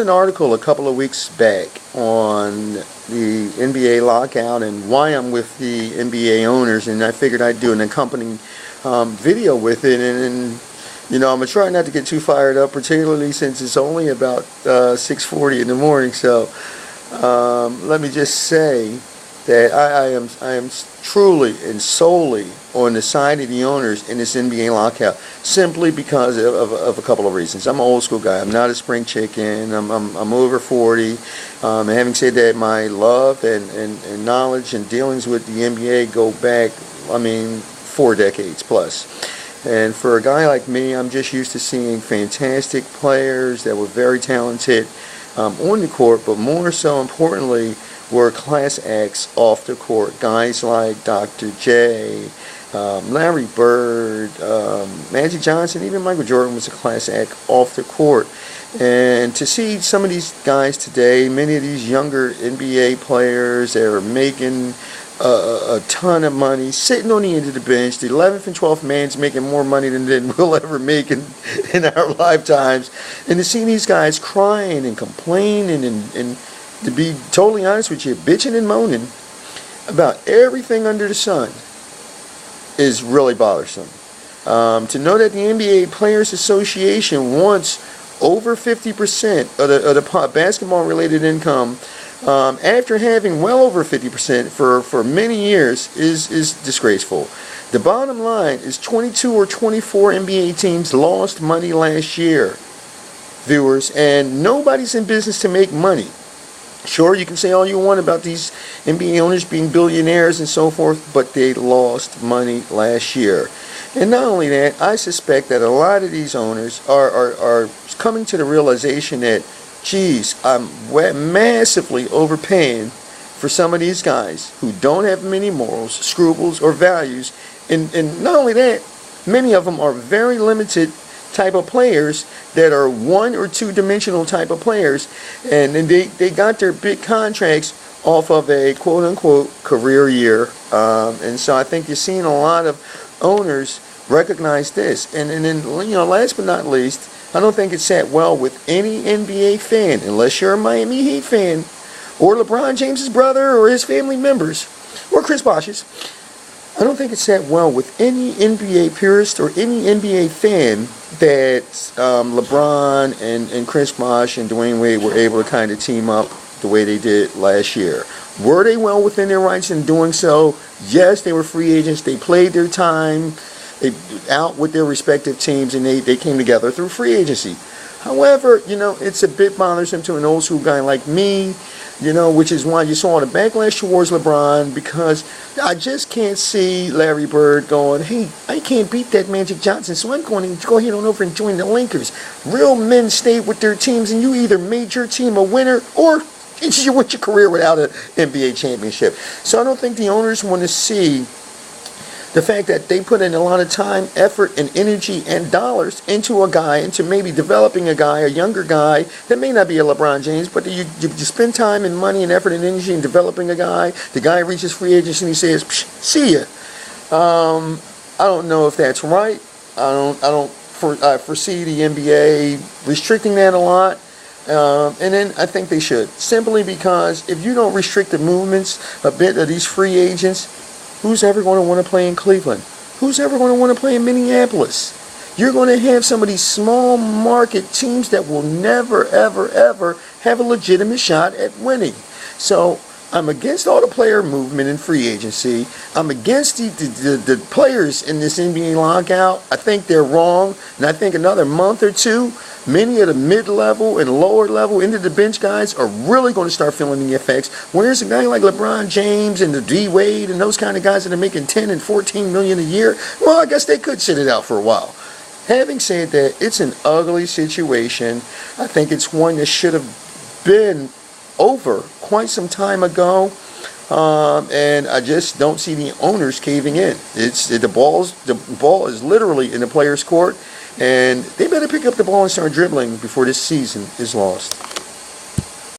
An article a couple of weeks back on the NBA lockout and why I'm with the NBA owners, and I figured I'd do an accompanying video with it, and you know, I'm gonna try not to get too fired up, particularly since it's only about 6:40 in the morning. So let me just say that I am truly and solely on the side of the owners in this NBA lockout, simply because of a couple of reasons. I'm an old school guy. I'm not a spring chicken. I'm over 40. And having said that, my love and knowledge and dealings with the NBA go back, 4 decades plus. And for a guy like me, I'm just used to seeing fantastic players that were very talented on the court, but more so importantly, were class acts off the court. Guys like Dr. J, Larry Bird, Magic Johnson, even Michael Jordan was a class act off the court. And to see some of these guys today, many of these younger NBA players that are making a ton of money, sitting on the end of the bench, the 11th and 12th man's making more money than we'll ever make in our lifetimes. And to see these guys crying and complaining and to be totally honest with you, bitching and moaning about everything under the sun is really bothersome. To know that the NBA Players Association wants over 50% of the basketball-related income, after having well over 50% for many years, is disgraceful. The bottom line is 22 or 24 NBA teams lost money last year, viewers, and nobody's in business to make money. Sure, you can say all you want about these NBA owners being billionaires and so forth, but they lost money last year. And not only that, I suspect that a lot of these owners are coming to the realization that, geez, I'm massively overpaying for some of these guys who don't have many morals, scruples, or values. And not only that, many of them are very limited type of players that are one or two dimensional type of players, and then they got their big contracts off of a quote unquote career year, and so I think you're seeing a lot of owners recognize this. And then, you know, last but not least, I don't think it sat well with any NBA fan, unless you're a Miami Heat fan or LeBron James's brother or his family members or Chris Bosh's. I don't think it sat well with any NBA purist or any NBA fan that LeBron and Chris Bosh and Dwayne Wade were able to kind of team up the way they did last year. Were they well within their rights in doing so? Yes, they were free agents. They played their time out with their respective teams, and they came together through free agency. However, you know, it's a bit bothersome to an old school guy like me, you know, which is why you saw the backlash towards LeBron, because I just can't see Larry Bird going, hey, I can't beat that Magic Johnson, so I'm going to go ahead on over and join the Lakers. Real men stay with their teams, and you either made your team a winner or you went your career without an NBA championship. So I don't think the owners want to see the fact that they put in a lot of time, effort, and energy and dollars into a guy, into maybe developing a guy, a younger guy that may not be a LeBron James, but you spend time and money and effort and energy in developing a guy. The guy reaches free agency and he says, "See ya." I don't know if that's right. I foresee the NBA restricting that a lot. And then I think they should, simply because if you don't restrict the movements a bit of these free agents, who's ever going to want to play in Cleveland? Who's ever going to want to play in Minneapolis? You're going to have some of these small market teams that will never, ever, ever have a legitimate shot at winning. So I'm against all the player movement in free agency. I'm against the players in this NBA lockout. I think they're wrong. And I think another month or two, many of the mid-level and lower-level into the bench guys are really going to start feeling the effects. Whereas a guy like LeBron James and the D Wade and those kind of guys that are making $10 and $14 million a year, well, I guess they could sit it out for a while. Having said that, it's an ugly situation. I think it's one that should have been over quite some time ago. And I just don't see the owners caving in. The ball is literally in the players' court, and they better pick up the ball and start dribbling before this season is lost.